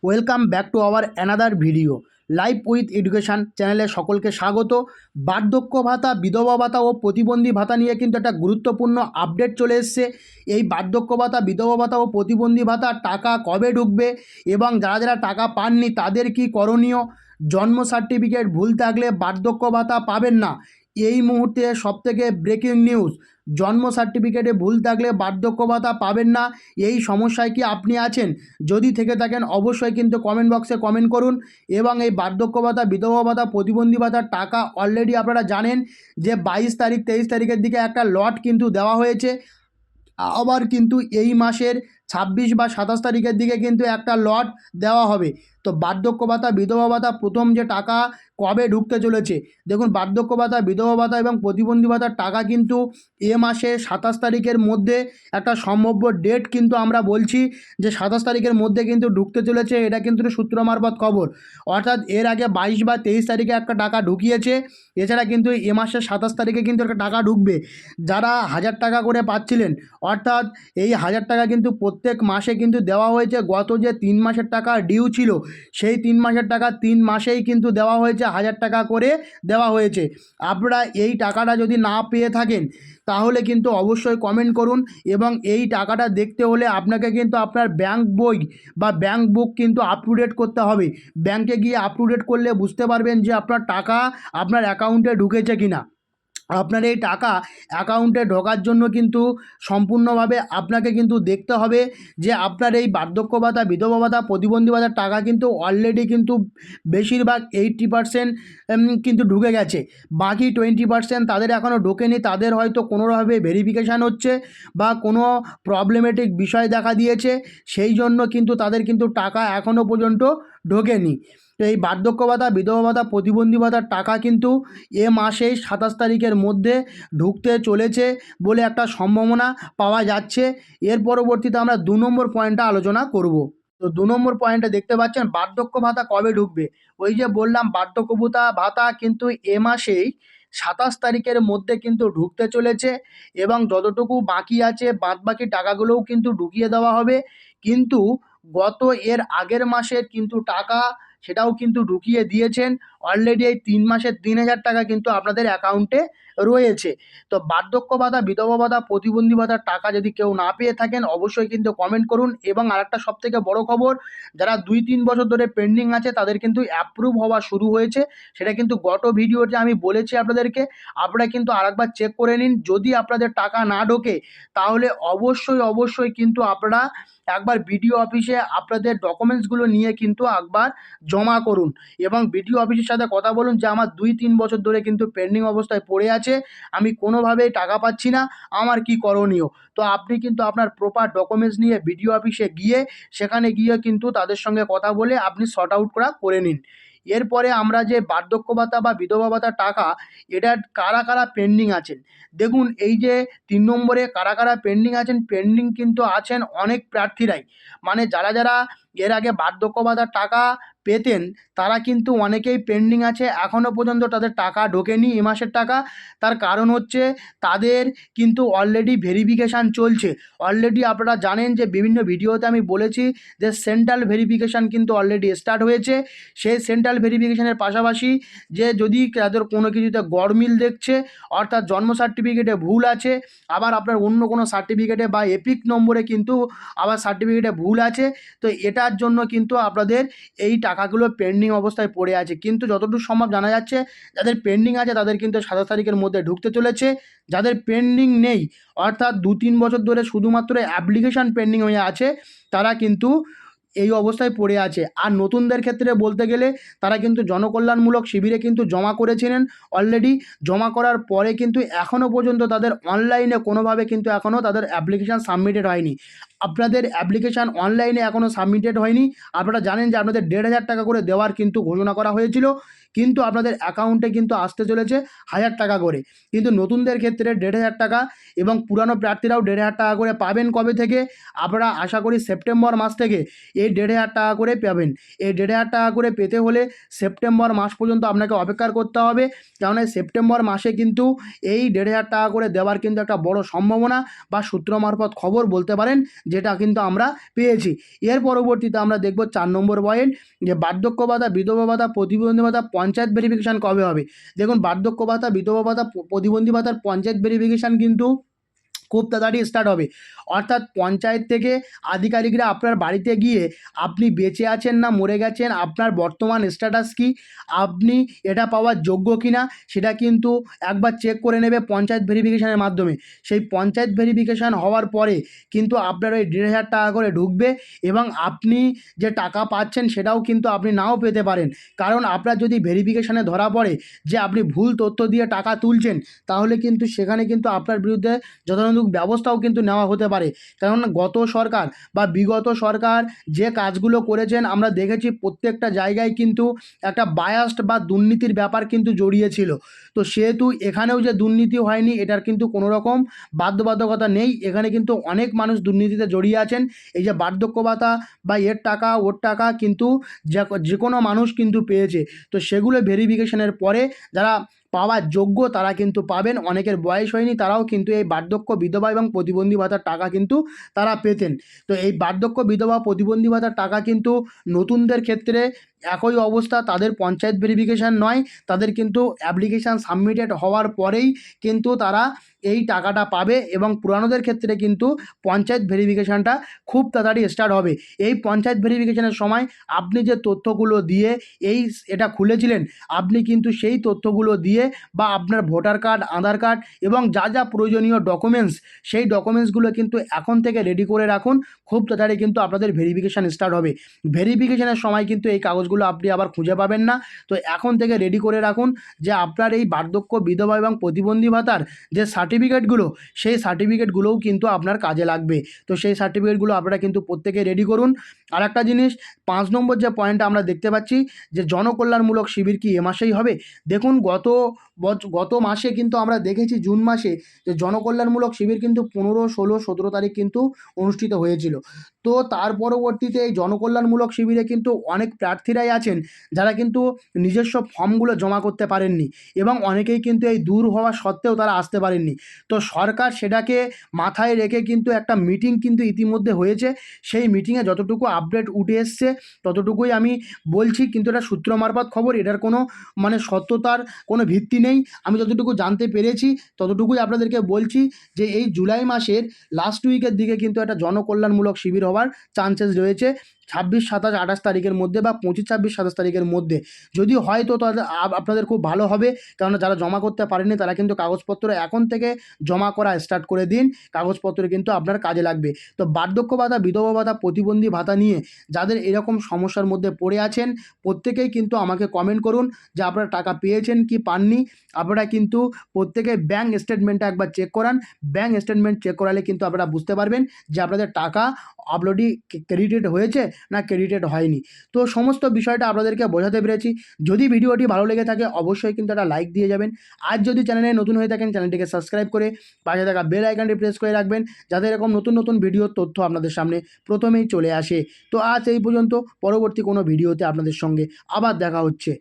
Welcome back to our another video. Life with education চ্যানেলে সকলকে স্বাগত। বার্ধক্য ভাতা, বিধবা ভাতা ও প্রতিবন্ধী ভাতা নিয়ে কিন্তু একটা গুরুত্বপূর্ণ আপডেট চলে এসছে। এই বার্ধক্য ভাতা, বিধবা ভাতা ও প্রতিবন্ধী ভাতার টাকা কবে ঢুকবে এবং যারা যারা টাকা পাননি তাদের কি করণীয়, জন্ম সার্টিফিকেট ভুল থাকলে বার্ধক্য ভাতা পাবেন না। এই মুহূর্তে সবথেকে ব্রেকিং নিউজ, জন্ম সার্টিফিকেটে ভুল থাকলে বার্ধক্য ভাতা পাবেন না। এই সমস্যায় কি আপনি আছেন? যদি থেকে থাকেন অবশ্যই কিন্তু কমেন্ট বক্সে কমেন্ট করুন। এবং এই বার্ধক্য ভাতা, বিধবা ভাতা, প্রতিবন্ধী ভাতার টাকা অলরেডি আপনারা জানেন যে 22 তারিখ 23 তারিখের দিকে একটা লট কিন্তু দেওয়া হয়েছে। আবার কিন্তু এই মাসের 26 বা 27 তারিখের দিকে কিন্তু একটা লট দেওয়া হবে। তো বার্ধক্য ভাতা, বিধবা ভাতা প্রথম যে টাকা কবে ঢুকতে চলেছে, দেখুন বার্ধক্য ভাতা, বিধবা ভাতা এবং প্রতিবন্ধী ভাতার টাকা কিন্তু এ মাসে 27 তারিখের মধ্যে একটা সম্ভাব্য ডেট কিন্তু আমরা বলছি যে 27 তারিখের মধ্যে কিন্তু ঢুকতে চলেছে। এটা কিন্তু সূত্র মারফত খবর, অর্থাৎ এর আগে 22 বা 23 তারিখে একটা টাকা ঢুকিয়েছে। এছাড়া কিন্তু এ মাসের 27 তারিখে কিন্তু একটা টাকা ঢুকবে। যারা 1000 টাকা করে পাচ্ছিলেন, অর্থাৎ এই 1000 টাকা কিন্তু প্রত্যেক মাসে কিন্তু দেওয়া হয়েছে। গত যে 3 মাসের টাকা ডিউ ছিল, সেই 3 মাসের টাকা 3 মাসেই কিন্তু দেওয়া হয়েছে, 1000 টাকা করে দেওয়া হয়েছে। আপনারা এই টাকাটা যদি না পেয়ে থাকেন তাহলে কিন্তু অবশ্যই কমেন্ট করুন। এবং এই টাকাটা দেখতে হলে আপনাকে কিন্তু আপনার ব্যাংক বই বা ব্যাংক বুক কিন্তু আপ টু ডেট করতে হবে। ব্যাংকে গিয়ে আপ টু ডেট করলে বুঝতে পারবেন যে আপনার টাকা আপনার অ্যাকাউন্টে ঢুকেছে কিনা। আপনার এই টাকা অ্যাকাউন্টে ঢোকার জন্য কিন্তু সম্পূর্ণভাবে আপনাকে কিন্তু দেখতে হবে যে আপনার এই বার্ধক্য ভাতা, বিধবা ভাতা, প্রতিবন্ধী ভাতার টাকা কিন্তু অলরেডি কিন্তু বেশিরভাগ 80% কিন্তু ঢুকে গেছে। বাকি 20% তাদের এখনও ঢোকেনি। তাদের হয়তো কোনোভাবে ভেরিফিকেশান হচ্ছে বা কোনো প্রবলেমেটিক বিষয় দেখা দিয়েছে, সেই জন্য কিন্তু তাদের কিন্তু টাকা এখনও পর্যন্ত ঢোকেনি। তো এই বার্ধক্য ভাতা, বিধবা ভাতা, প্রতিবন্ধী ভাতার টাকা কিন্তু এ মাসেই 27 তারিখের মধ্যে ঢুকতে চলেছে বলে একটা সম্ভাবনা পাওয়া যাচ্ছে। এর পরবর্তীতে আমরা 2 নম্বর পয়েন্টটা আলোচনা করব। তো 2 নম্বর পয়েন্টে দেখতে পাচ্ছেন বার্ধক্য ভাতা কবে ঢুকবে। ওই যে বললাম বার্ধক্য ভাতা কিন্তু এ মাসেই 27 তারিখের মধ্যে কিন্তু ঢুকতে চলেছে। এবং যতটুকু বাকি আছে বাদবাকি টাকাগুলোও কিন্তু ঢুকিয়ে দেওয়া হবে। কিন্তু গত এর আগের মাসের কিন্তু টাকা সেটাও কিন্তু ঢুকিয়ে দিয়েছেন। অলরেডি এই 3 মাসের 3000 টাকা কিন্তু আপনাদের অ্যাকাউন্টে রয়েছে। তো বার্ধক্য ভাতা, বিধবা ভাতা, প্রতিবন্ধী ভাতার টাকা যদি কেউ না পেয়ে থাকেন অবশ্যই কিন্তু কমেন্ট করুন। এবং আরেকটা সবথেকে বড় খবর, যারা 2-3 বছর ধরে পেন্ডিং আছে তাদের কিন্তু অ্যাপ্রুভ হওয়া শুরু হয়েছে। সেটা কিন্তু গত ভিডিওতে আমি বলেছি আপনাদেরকে। আপনারা কিন্তু আরেকবার চেক করে নিন। যদি আপনাদের টাকা না ঢোকে তাহলে অবশ্যই কিন্তু আপনারা একবার বিডিও অফিসে আপনাদের ডকুমেন্টসগুলো নিয়ে কিন্তু একবার জমা করুন। এবং বিডিও অফিসের সাথে কথা বলুন যে আমার 2-3 বছর ধরে কিন্তু পেন্ডিং অবস্থায় পড়ে আছে, আমি কোনোভাবেই টাকা পাচ্ছি না, আমার কি করণীয়। তো আপনি কিন্তু আপনার প্রপার ডকুমেন্টস নিয়ে বিডিও অফিসে গিয়ে সেখানে গিয়ে কিন্তু তাদের সঙ্গে কথা বলে আপনি সর্ট আউট করে নিন। এরপরে আমরা যে বার্ধক্য ভাতা বা বিধবা ভাতার টাকা, এটা কারা কারা পেন্ডিং আছেন, দেখুন এই যে 3 নম্বরে কারা কারা পেন্ডিং আছেন, পেন্ডিং কিন্তু আছেন অনেক প্রার্থীরাই। মানে যারা যারা এর আগে বার্ধক্য ভাতার টাকা পেতেন তারা কিন্তু অনেকেই পেন্ডিং আছে, এখনও পর্যন্ত তাদের টাকা ঢোকেনি এ মাসের টাকা। তার কারণ হচ্ছে তাদের কিন্তু অলরেডি ভেরিফিকেশান চলছে। অলরেডি আপনারা জানেন যে বিভিন্ন ভিডিওতে আমি বলেছি যে সেন্ট্রাল ভেরিফিকেশান কিন্তু অলরেডি স্টার্ট হয়েছে। সেই সেন্ট্রাল ভেরিফিকেশানের পাশাপাশি যে যদি তাদের কোনো কিছুতে গড়মিল দেখছে, অর্থাৎ জন্ম সার্টিফিকেটে ভুল আছে, আবার আপনার অন্য কোনো সার্টিফিকেটে বা এপিক নম্বরে কিন্তু আবার সার্টিফিকেটে ভুল আছে, তো এটার জন্য কিন্তু আপনাদের এই টাকাগুলো পেন্ডিং অবস্থায় পড়ে আছে। কিন্তু যতদূর সম্ভব জানা যাচ্ছে যাদের পেন্ডিং আছে তাদের কিন্তু 27 তারিখের মধ্যে ঢুকতে চলেছে। যাদের পেন্ডিং নেই, অর্থাৎ 2-3 বছর ধরে শুধুমাত্র অ্যাপ্লিকেশান পেন্ডিং হয়ে আছে, তারা কিন্তু এই অবস্থায় পড়ে আছে। আর নতুনদের ক্ষেত্রে বলতে গেলে তারা কিন্তু জনকল্যাণমূলক শিবিরে কিন্তু জমা করেছিলেন অলরেডি। জমা করার পরে কিন্তু এখনও পর্যন্ত তাদের অনলাইনে কোনোভাবে কিন্তু এখনও তাদের অ্যাপ্লিকেশান সাবমিটেড হয়নি। আপনাদের অ্যাপ্লিকেশান অনলাইনে এখনও সাবমিটেড হয়নি। আপনারা জানেন যে আপনাদের 1500 টাকা করে দেওয়ার কিন্তু ঘোষণা করা হয়েছিল, কিন্তু আপনাদের অ্যাকাউন্টে কিন্তু আসতে চলেছে 1000 টাকা করে। কিন্তু নতুনদের ক্ষেত্রে 1500 টাকা এবং পুরানো প্রার্থীরাও 1500 টাকা করে পাবেন। কবে থেকে? আপনারা আশা করি সেপ্টেম্বর মাস থেকে এই 1500 টাকা করে পাবেন। এই 1500 টাকা করে পেতে হলে সেপ্টেম্বর মাস পর্যন্ত আপনাকে অপেক্ষা করতে হবে। কেননা সেপ্টেম্বর মাসে কিন্তু এই 1500 টাকা করে দেওয়ার কিন্তু একটা বড় সম্ভাবনা বা সূত্র মারফত খবর বলতে পারেন যেটা কিন্তু আমরা পেয়েছি। এর পরবর্তীতে আমরা দেখব 4 নম্বর পয়েন্ট, যে বার্ধক্য ভাতা, বিধবা ভাতা, প্রতিবন্ধী ভাতা পঞ্চায়েত ভেরিফিকেশান কবে হবে। দেখুন, বার্ধক্য ভাতা, বিধবা ভাতা, প্রতিবন্ধী ভাতার পঞ্চায়েত ভেরিফিকেশান কিন্তু খুব তাড়াতাড়ি স্টার্ট হবে। অর্থাৎ পঞ্চায়েত থেকে আধিকারিকরা আপনার বাড়িতে গিয়ে আপনি বেঁচে আছেন না মরে গেছেন, আপনার বর্তমান স্ট্যাটাস কী, আপনি এটা পাওয়ার যোগ্য কি না, সেটা কিন্তু একবার চেক করে নেবে পঞ্চায়েত ভেরিফিকেশানের মাধ্যমে। সেই পঞ্চায়েত ভেরিফিকেশান হওয়ার পরে কিন্তু আপনার ওই 1,500 টাকা করে ঢুকবে, এবং আপনি যে টাকা পাচ্ছেন সেটাও কিন্তু আপনি নাও পেতে পারেন। কারণ আপনার যদি ভেরিফিকেশানে ধরা পড়ে যে আপনি ভুল তথ্য দিয়ে টাকা তুলছেন, তাহলে কিন্তু সেখানে কিন্তু আপনার বিরুদ্ধে যথাযথ ব্যবস্থাও কিন্তু নেওয়া হতে পারে। কারণ গত সরকার বা বিগত সরকার যে কাজগুলো করেছেন আমরা দেখেছি, প্রত্যেকটা জায়গায় কিন্তু একটা বায়াসড বা দুর্নীতির ব্যাপার কিন্তু জড়িয়ে ছিল। তো সেহেতু এখানেও যে দুর্নীতি হয়নি এটার কিন্তু কোনো রকম বাধ্যবাধকতা নেই। এখানে কিন্তু অনেক মানুষ দুর্নীতিতে জড়িয়ে আছেন। এই যে বার্ধক্য ভাতা বা এর টাকা ওর টাকা কিন্তু যে কোনো মানুষ কিন্তু পেয়েছে। তো সেগুলো ভেরিফিকেশনের পরে যারা পাওয়ার যোগ্য তারা কিন্তু পাবেন। অনেকের বয়স হয়নি, তারাও কিন্তু এই বার্ধক্য, বিধবা এবং প্রতিবন্ধী ভাতার টাকা কিন্তু তারা পেতেন। তো এই বার্ধক্য, বিধবা, প্রতিবন্ধী ভাতার টাকা কিন্তু নতুনদের ক্ষেত্রে একই অবস্থা, তাদের পঞ্চায়েত ভেরিফিকেশান নয়, তাদের কিন্তু অ্যাপ্লিকেশান সাবমিটেড হওয়ার পরেই কিন্তু তারা এই টাকাটা পাবে, এবং পুরানোদের ক্ষেত্রে কিন্তু পঞ্চায়েত ভেরিফিকেশানটা খুব তাড়াতাড়ি স্টার্ট হবে। এই পঞ্চায়েত ভেরিফিকেশানের সময় আপনি যে তথ্যগুলো দিয়ে এটা খুলেছিলেন, আপনি কিন্তু সেই তথ্যগুলো দিয়ে বা আপনার ভোটার কার্ড, আধার কার্ড এবং যা যা প্রয়োজনীয় ডকুমেন্টস, সেই ডকুমেন্টসগুলো কিন্তু এখন থেকে রেডি করে রাখুন। খুব তাড়াতাড়ি কিন্তু আপনাদের ভেরিফিকেশান স্টার্ট হবে। ভেরিফিকেশানের সময় কিন্তু এই কাগজগুলো আপনি আবার খুঁজে পাবেন না। তো এখন থেকে রেডি করে রাখুন যে আপনার এই বার্ধক্য, বিধবা এবং প্রতিবন্ধী ভাতার যে সার্টিফিকেটগুলো, সেই সার্টিফিকেটগুলোও কিন্তু আপনার কাজে লাগবে। তো সেই সার্টিফিকেটগুলো আপনারা কিন্তু প্রত্যেকে রেডি করুন। আর একটা জিনিস, 5 নম্বর যে পয়েন্টটা আমরা দেখতে পাচ্ছি, যে জনকল্যাণমূলক শিবির কি এ মাসেই হবে। দেখুন, গত মাসে কিন্তু আমরা দেখেছি, জুন মাসে, যে জনকল্যাণমূলক শিবির কিন্তু 15, 16, 17 তারিখ কিন্তু অনুষ্ঠিত হয়েছিল। তো তার পরবর্তীতে এই জনকল্যাণমূলক শিবিরে কিন্তু অনেক প্রার্থীরাই আছেন যারা কিন্তু নিজস্ব ফর্মগুলো জমা করতে পারেননি, এবং অনেকেই কিন্তু এই দূর হওয়া সত্ত্বেও তারা আসতে পারেননি। তো সরকার সেটাকে মাথায় রেখে কিন্তু একটা মিটিং কিন্তু ইতিমধ্যে হয়েছে। সেই মিটিংয়ে যতটুকু আপডেট উঠে এসছে ততটুকুই আমি বলছি, কিন্তু এটা সূত্র মারফত খবর, এটার কোনো সত্যতার কোনো ভিত্তি নেই। আমি যতটুকু জানতে পেরেছি ততটুকুই আপনাদেরকে বলছি, যে এই জুলাই মাসের লাস্ট উইকের দিকে কিন্তু একটা জনকল্যাণমূলক শিবির হওয়ার চান্সেস রয়েছে, 26, 27, 28 তারিখের মধ্যে বা 25, 26, 27 তারিখের মধ্যে। যদি হয় তো তাদের আপনাদের খুব ভালো হবে, কারণ যারা জমা করতে পারেনি তারা কিন্তু কাগজপত্র এখন থেকে জমা করা স্টার্ট করে দিন। কাগজপত্র কিন্তু আপনার কাজে লাগবে। তো বার্ধক্য ভাতা, বিধবা ভাতা, প্রতিবন্ধী ভাতা নিয়ে যাদের এরকম সমস্যার মধ্যে পড়ে আছেন, প্রত্যেকেই কিন্তু আমাকে কমেন্ট করুন যে আপনারা টাকা পেয়েছেন কি পাননি। আপনারা কিন্তু প্রত্যেকে ব্যাঙ্ক স্টেটমেন্টটা একবার চেক করান। ব্যাঙ্ক স্টেটমেন্ট চেক করালে কিন্তু আপনারা বুঝতে পারবেন যে আপনাদের টাকা আপলোডই ক্রেডিটেড হয়েছে না ক্রেডিটেড হয়নি। তো সমস্ত বিষয়টা আপনাদেরকে বোঝাতে পেরেছি। যদি ভিডিওটি ভালো লেগে থাকে অবশ্যই কিন্তু একটা লাইক দিয়ে যাবেন। আর যদি চ্যানেলে নতুন হয়ে থাকেন চ্যানেলটিকে সাবস্ক্রাইব করে পাশে থাকা বেল আইকনটি প্রেস করে রাখবেন, যাতে এরকম নতুন নতুন ভিডিওর তথ্য আপনাদের সামনে প্রথমেই চলে আসে। তো আজ এই পর্যন্ত, পরবর্তী কোনো ভিডিওতে আপনাদের সঙ্গে আবার দেখা হচ্ছে।